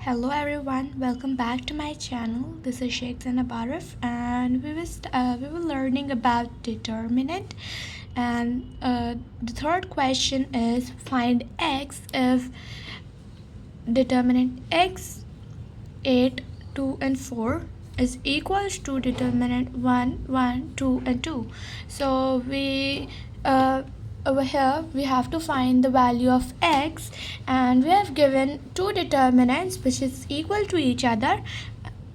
Hello everyone, welcome back to my channel. This is Sheikh Zanabarif and we were learning about determinant, and the third question is find x if determinant x 8, 2 and 4 is equals to determinant 1, 1, 2 and 2. So we over here we have to find the value of x, and we have given two determinants which is equal to each other.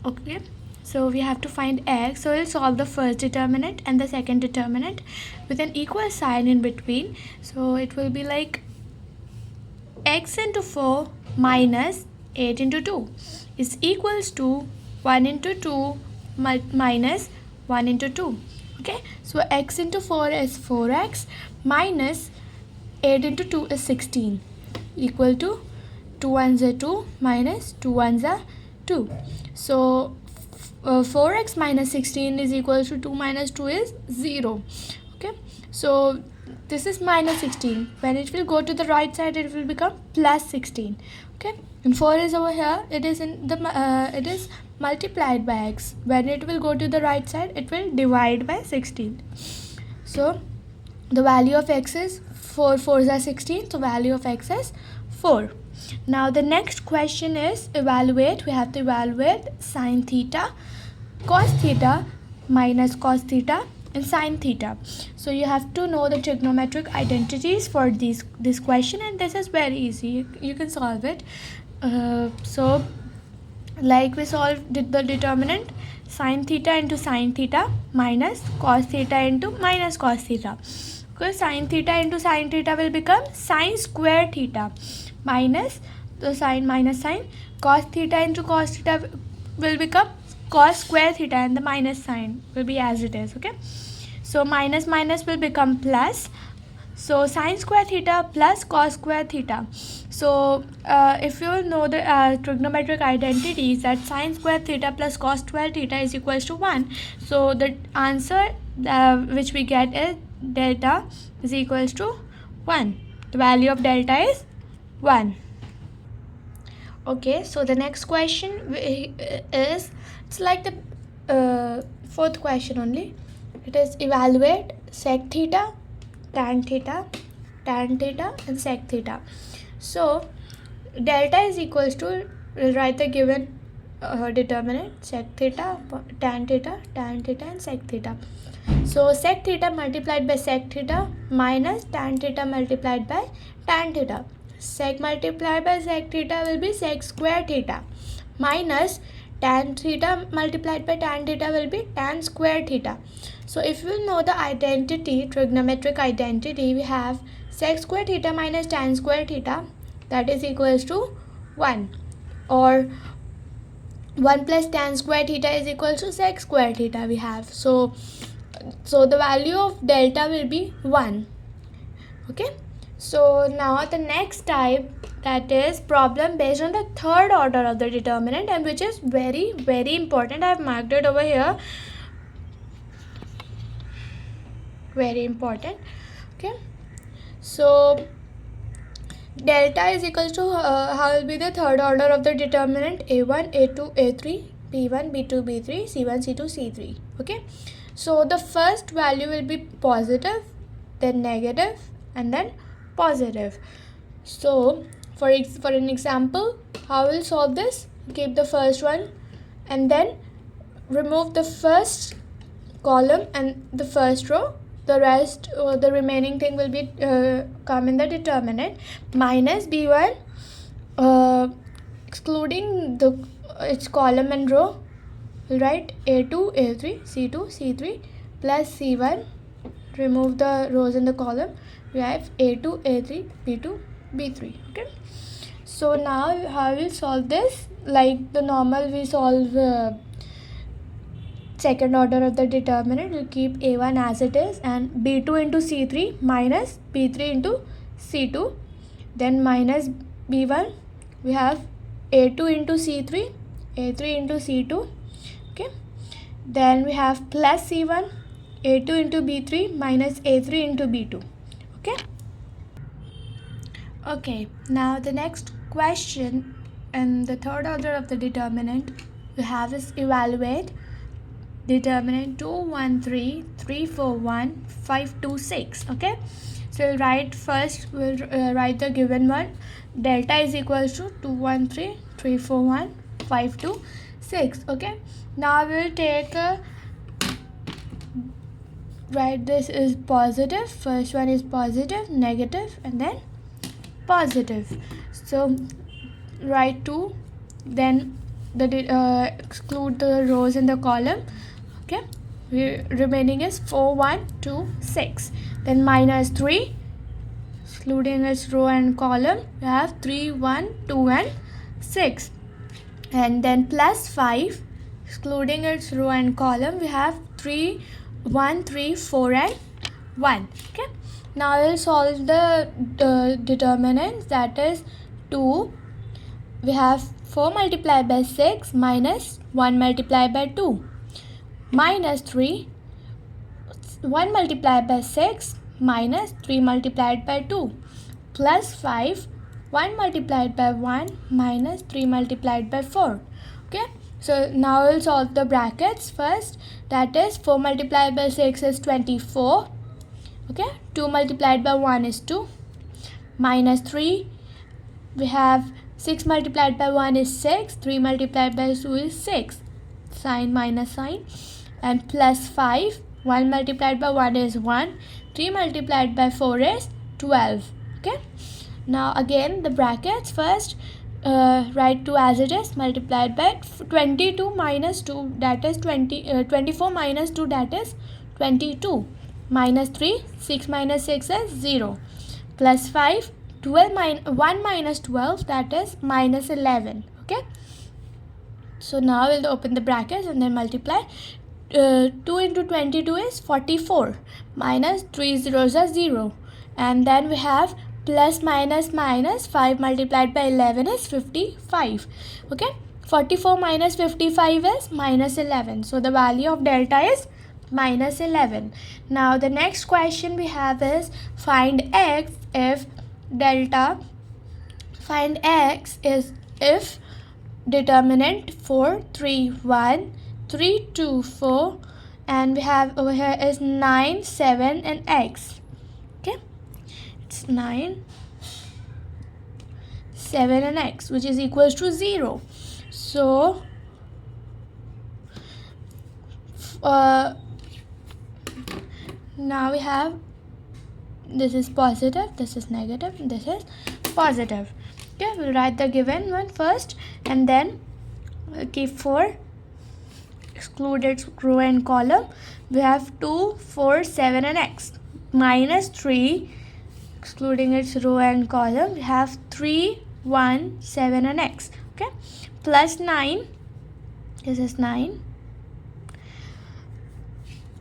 Okay, so we have to find x, so we'll solve the first determinant and the second determinant with an equal sign in between. So it will be like x into 4 minus 8 into 2 is equals to 1 into 2 minus 1 into 2. Okay, so x into 4 is 4x minus 8 into 2 is 16 equal to 2 ones are 2 minus 2 ones are 2. So 4x minus 16 is equal to 2 minus 2 is 0. Okay, so this is minus 16. When it will go to the right side, it will become plus 16. Okay, and 4 is over here. It is in the it is multiplied by x. When it will go to the right side, it will divide by 16. So the value of x is 4 4s are 16. So value of x is 4. Now the next question is evaluate. We have to evaluate sine theta, cos theta minus cos theta and sine theta. So you have to know the trigonometric identities for this question, and this is very easy. You can solve it. So like we solved the determinant sine theta into sine theta minus cos theta into minus cos theta. Because sine theta into sine theta will become sine square theta minus the sine minus sine. Cos theta into cos theta will become cos square theta, and the minus sign will be as it is. Okay, so minus minus will become plus. So sine square theta plus cos square theta. So if you know the trigonometric identities, that sine square theta plus cos square theta is equals to 1. So the answer which we get is delta is equals to 1. The value of delta is 1. Okay, so the next question is, it's like the fourth question only. It is evaluate sec theta, tan theta and sec theta. So delta is equals to, we'll write the given determinant sec theta, tan theta and sec theta. So sec theta multiplied by sec theta minus tan theta multiplied by tan theta. Sec multiplied by sec theta will be sec square theta minus tan theta multiplied by tan theta will be tan square theta. So if you know the identity, trigonometric identity, we have sec square theta minus tan square theta, that is equals to 1, or 1 plus tan square theta is equals to sec square theta we have. So the value of delta will be 1. Okay, so now the next type, that is problem based on the third order of the determinant, and which is very important. I have marked it over here, very important. Okay, so delta is equals to how will be the third order of the determinant: a1 a2 a3 b1 b2 b3 c1 c2 c3. Okay, so the first value will be positive, then negative, and then positive. So for an example, how we'll solve this: keep the first one and then remove the first column and the first row. The rest, the remaining thing will be come in the determinant. Minus b1, excluding its column and row, we'll write a2 a3 c2 c3 plus c1, remove the rows in the column, we have a2 a3 b2 b3. Okay, so now how we'll solve this? Like the normal we solve second order of the determinant, we'll keep a1 as it is, and b2 into c3 minus b3 into c2, then minus b1, we have a2 into c3 a3 into c2. Okay, then we have plus c1 a2 into b3 minus a3 into b2. Okay, now the next question and the third order of the determinant we have is evaluate determinant 2 1 3 3 4 1 5 2 6. Okay, so we'll write first, we'll write the given one. Delta is equals to 2 1 3 3 4 1 5 2 6. Okay, now we'll take right, this is positive, first one is positive, negative, and then positive. So write 2, then exclude the rows in the column. Okay, remaining is 4 1 2 6, then minus 3, excluding its row and column, we have 3 1 2 and 6, and then plus 5, excluding its row and column, we have 3 1 3 4 and 1. Okay, now we'll solve the determinants, that is 2, we have 4 multiplied by 6 minus 1 multiplied by 2, minus 3, 1 multiplied by 6 minus 3 multiplied by 2, plus 5, 1 multiplied by 1 minus 3 multiplied by 4. Okay, so now we'll solve the brackets first, that is 4 multiplied by 6 is 24. Okay, 2 multiplied by 1 is 2, minus 3, we have 6 multiplied by 1 is 6, 3 multiplied by 2 is 6, sign minus sign, and plus 5, 1 multiplied by 1 is 1, 3 multiplied by 4 is 12. Okay, now again the brackets first, write 2 as it is, multiplied by 22 minus 2, that is 24 minus 2, that is 22, minus 3, 6 minus 6 is 0, plus 5, 1 minus 12, that is minus 11. Okay, so now we'll open the brackets and then multiply. 2 into 22 is 44, minus 3 zeros are 0, and then we have plus minus minus, 5 multiplied by 11 is 55. Okay, 44 minus 55 is minus 11, so the value of delta is minus 11. Now the next question we have is find x if delta, find x is if determinant 4 3 1 3 2 4, and we have over here is 9 7 and x. Okay, it's 9 7 and x, which is equals to 0. So now we have, this is positive, this is negative, and this is positive. Okay, we'll write the given one first, and then keep 4, exclude its row and column, we have 2 4 7 and x, minus 3, excluding its row and column, we have 3 1 7 and x. Okay, plus 9, this is 9,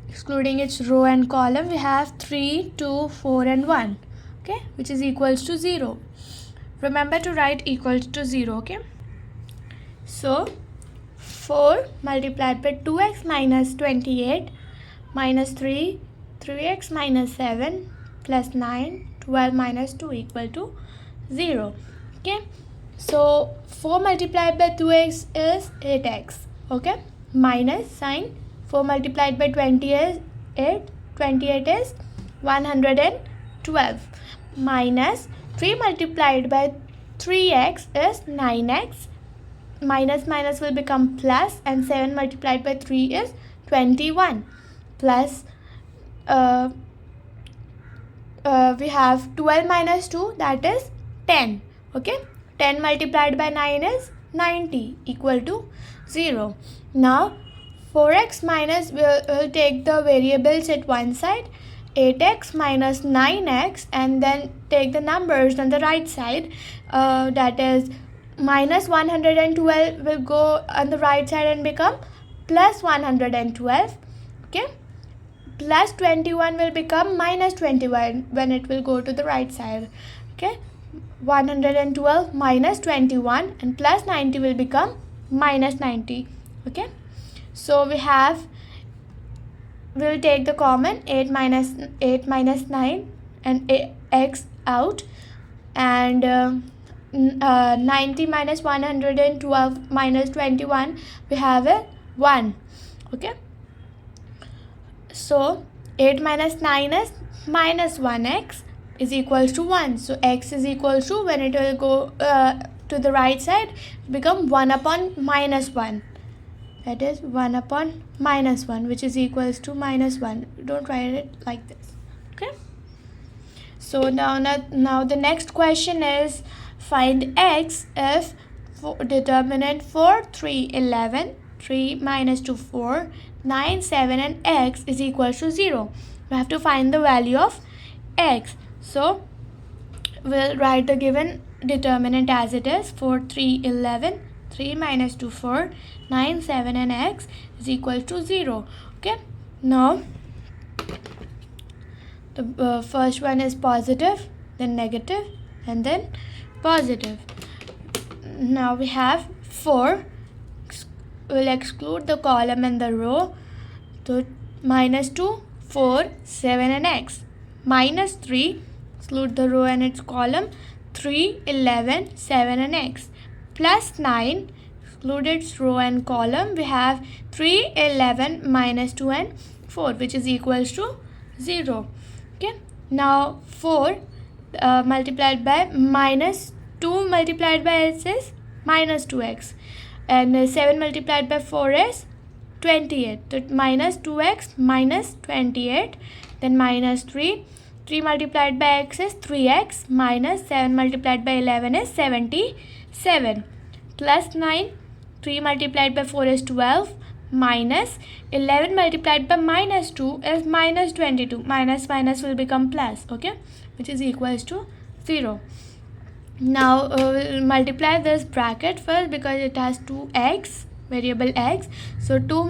excluding its row and column, we have 3 2 4 and 1. Okay, which is equals to 0. Remember to write equals to 0. Okay, so 4 multiplied by 2x minus 28 minus 3 3x minus 7 plus 9 12 minus 2 equal to 0. Okay, so 4 multiplied by 2x is 8x. Okay, minus sign, 4 multiplied by 20 is 8, 28 is 112, minus 3 multiplied by 3x is 9x, minus minus will become plus, and 7 multiplied by 3 is 21, plus we have 12 minus 2, that is 10. Okay, 10 multiplied by 9 is 90 equal to 0. Now 4x minus, we'll take the variables at one side, 8x minus 9x, and then take the numbers on the right side, that is minus 112 will go on the right side and become plus 112. Okay, plus 21 will become minus 21 when it will go to the right side. Okay, 112 minus 21 and plus 90 will become minus 90. Okay, so we'll take the common 8 minus 9 and x out, and 90 minus 112 minus 21, we have a 1. Okay, so 8 minus 9 is minus 1x is equals to 1. So x is equals to, when it will go to the right side, become 1 upon minus 1. That is 1 upon minus 1, which is equals to minus 1. Don't write it like this. Okay, so now the next question is, find x if determinant 4, 3, 11, 3 minus 2, 4, 9, 7 and x is equal to 0. We have to find the value of x. So we'll write the given determinant as it is: 4, 3, 11, 3 minus 2, 4, 9, 7 and x is equal to 0. Okay, now the first one is positive, then negative, and then positive. Now we have 4. We'll exclude the column and the row. So minus 2, 4, 7 and x. Minus 3, exclude the row and its column, 3, 11, 7 and x. Plus 9, exclude its row and column, we have 3, 11, minus 2 and 4, which is equals to 0. Okay, now 4 multiplied by minus 2 multiplied by x is minus 2x, and 7 multiplied by 4 is 28. So minus 2x minus 28, then minus 3. 3 multiplied by x is 3x, minus 7 multiplied by 11 is 77. Plus 9, 3 multiplied by 4 is 12, minus 11 multiplied by minus 2 is minus 22. Minus minus will become plus, okay, which is equals to 0. Now we'll multiply this bracket first because it has 2x, variable x. So 4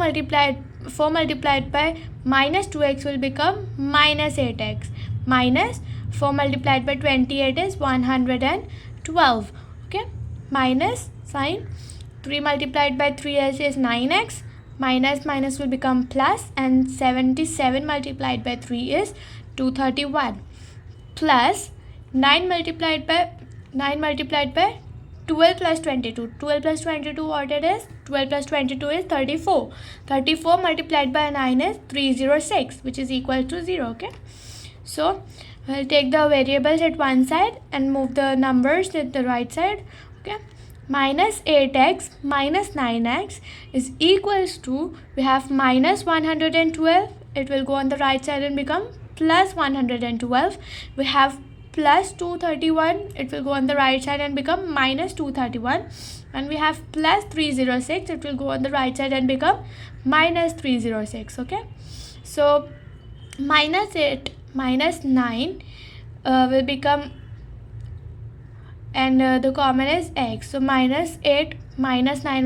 multiplied by minus 2x will become minus 8x. Minus 4 multiplied by 28 is 112. Okay, minus sign. 3 multiplied by 3x is 9x. Minus minus will become plus, and 77 multiplied by 3 is 231. Plus 9 multiplied by 12 plus 22. 12 plus 22, what it is? 12 plus 22 is 34. 34 multiplied by 9 is 306, which is equal to 0. Okay, so we'll take the variables at one side and move the numbers at the right side. Okay, minus 8x minus 9x is equals to, we have minus 112. It will go on the right side and become plus 112. We have plus 231. It will go on the right side and become minus 231. And we have plus 306. It will go on the right side and become minus 306. Okay, so minus 8 minus 9 will become, and the common is x. So minus 8 minus 9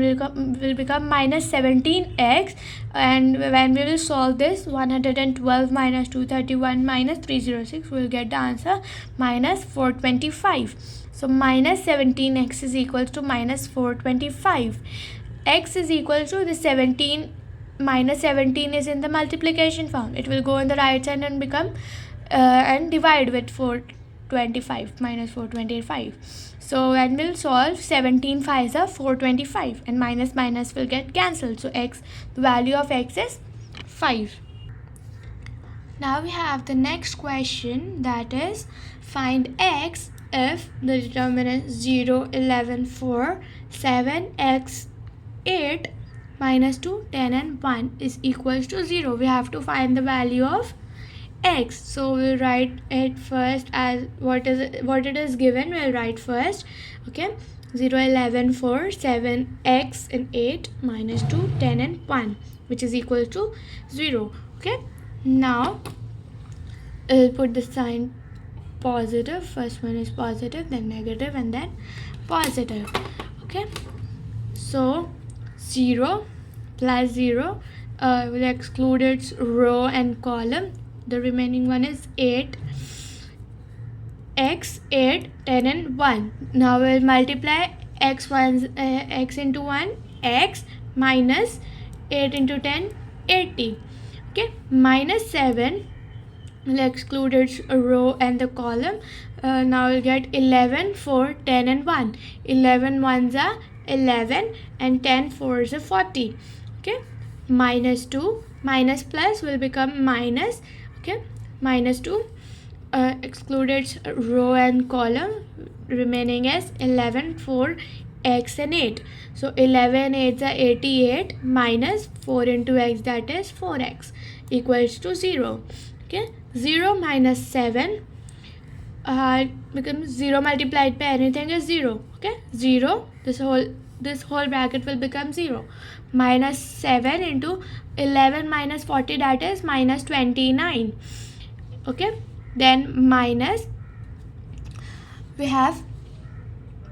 will become minus 17x, and when we will solve this, 112 minus 231 minus 306, we will get the answer minus 425. So minus 17x is equal to minus 425. X is equal to the 17 minus 17 is in the multiplication form. It will go on the right side and become and divide with 425 minus 425. So when we'll solve, 17 5s are 425, and minus minus will get cancelled. So x, the value of x is 5. Now we have the next question, that is, find x if the determinant 0, 11, 4, 7, x, 8, minus 2, 10 and 1 is equals to 0. We have to find the value of x. So we'll write it first as what it is given. We'll write first. Okay, 0, 11, 4, 7, x and 8, minus 2, 10 and 1, which is equal to 0. Okay, now we'll put the sign positive. First one is positive, then negative, and then positive. Okay, so 0 plus 0 will exclude its row and column. The remaining one is 8, x, 8, 10 and 1. Now we'll multiply x into 1, x, minus 8 into 10, 80. Okay, minus 7 will exclude its row and the column. now we'll get 11, 4, 10 and 1. 11 ones are 11 and 10 fours are 40. Okay, minus 2 minus plus will become minus. Okay, minus 2 excluded row and column, remaining as 11, 4, x and 8. So 11 8s are 88 minus 4 into x, that is 4x, equals to 0. Okay, 0 minus 7 becomes 0 multiplied by anything is 0. Okay, 0, this whole bracket will become 0. Minus 7 into 11 minus 40, that is minus 29. Okay, then minus, we have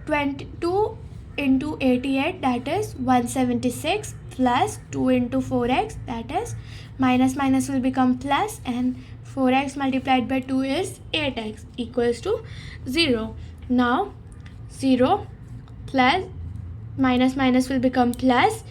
22 into 88, that is 176, plus 2 into 4x, that is minus will become plus, and 4x multiplied by 2 is 8x, equals to 0. Now 0 plus minus will become plus.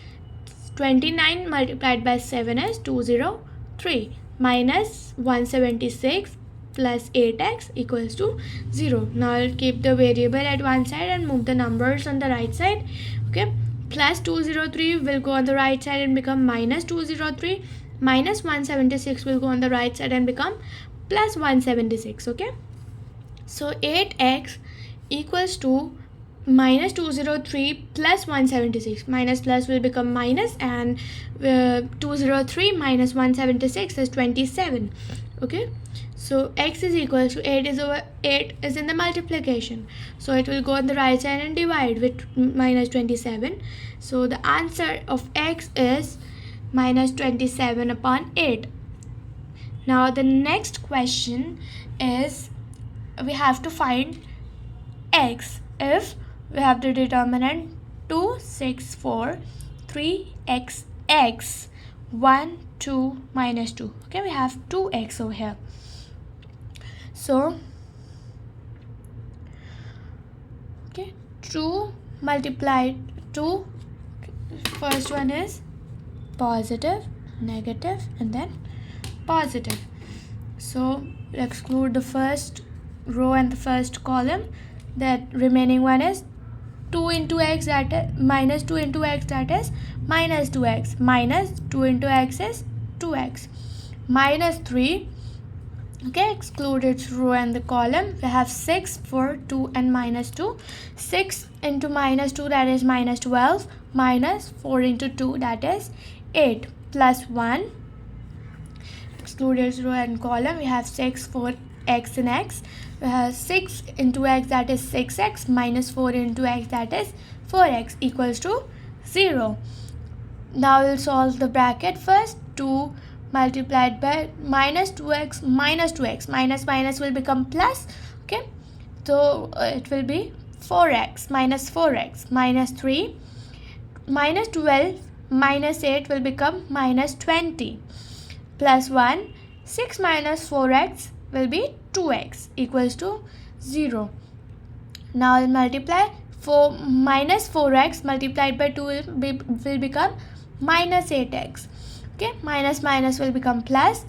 29 multiplied by 7 is 203, minus 176 plus 8x equals to 0. Now I'll keep the variable at one side and move the numbers on the right side. Okay, plus 203 will go on the right side and become minus 203. Minus 176 will go on the right side and become plus 176. Okay, so 8x equals to minus 203 plus 176. Minus plus will become minus, and 203 minus 176 is 27. Okay, so x is equal to 8 is over 8 is in the multiplication, so it will go on the right side and divide with minus 27. So the answer of x is minus 27 upon 8. Now the next question is, we have to find x if we have the determinant 2, 6, 4, 3, x, 1, 2, minus 2. Okay, we have 2x over here. So, okay, 2 multiplied 2, first one is positive, negative, and then positive. So, we'll exclude the first row and the first column. That remaining one is 2 into x, that is minus 2 into x, that is minus 2x. Minus 2 into x is 2x. Minus 3. Okay, exclude its row and the column. We have 6, 4, 2 and minus 2. 6 into minus 2, that is minus 12. Minus 4 into 2, that is 8. Plus 1. Exclude its row and column. We have 6, 4, x and x. We have 6 into x, that is 6x, minus 4 into x, that is 4x, equals to 0. Now we'll solve the bracket first. 2 multiplied by minus 2x, minus will become plus. Okay, so it will be 4x, minus 3, minus 12, minus 8 will become minus 20, plus 1, 6 minus 4x will be 2x, equals to 0. Now I'll multiply. Minus 4x multiplied by 2 will become minus 8x. Okay, minus will become plus.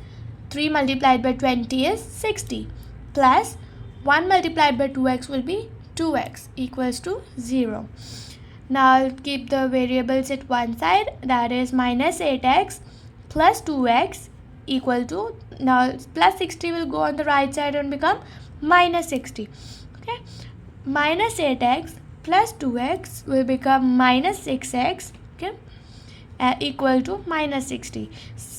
3 multiplied by 20 is 60, plus 1 multiplied by 2x will be 2x, equals to 0. Now I'll keep the variables at one side, that is minus 8x plus 2x equal to, now plus 60 will go on the right side and become minus 60. Okay, minus 8x plus 2x will become minus 6x. Okay, equal to minus 60.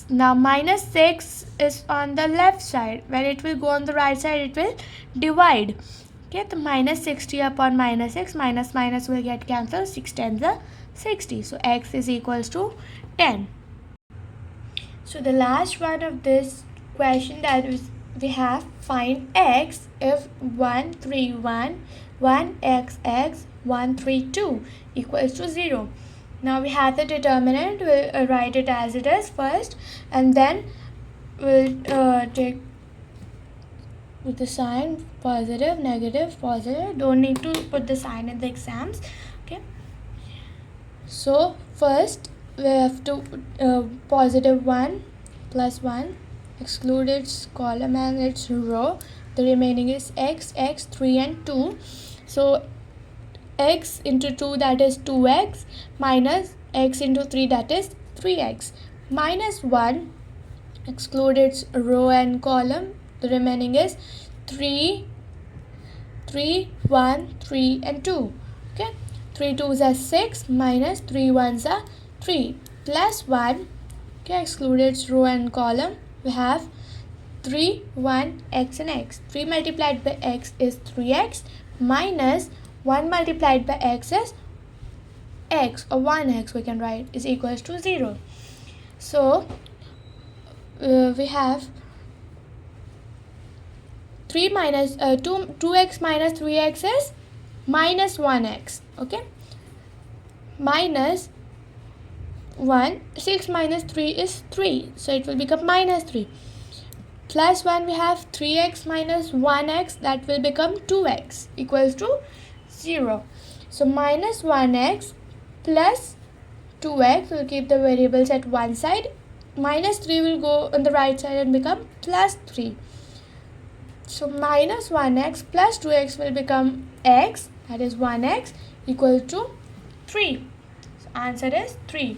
Now minus 6 is on the left side. When it will go on the right side, it will divide. Okay, the minus 60 upon minus 6, minus will get cancelled. 6 tens are 60. So x is equals to 10. So the last one of this question that is, we have find x if 1, 3, 1, 1, x, 1, 3, 2 equals to 0. Now we have the determinant. We'll write it as it is first, and then we'll take with the sign positive, negative, positive. Don't need to put the sign in the exams. Okay, so first we have to positive 1 plus 1, exclude its column and its row, the remaining is x, 3 and 2. So x into 2, that is 2x, minus x into 3, that is 3x, minus 1, exclude its row and column, the remaining is 3, 1, 3 and 2. Okay, 3 2s are 6, minus 3 1s are 3, plus 1. Okay, exclude its row and column, we have 3, 1, x and x. 3 multiplied by x is 3x, minus 1 multiplied by x is x, or 1x we can write, is equals to 0. So we have 2x minus 3x is minus 1x. Okay, minus 1, 6 minus 3 is 3, so it will become minus 3. Plus 1, we have 3x minus 1x, that will become 2x, equals to 0. So minus 1x plus 2x, will keep the variables at one side. Minus 3 will go on the right side and become plus 3. So minus 1x plus 2x will become x, that is 1x, equal to 3. So answer is 3.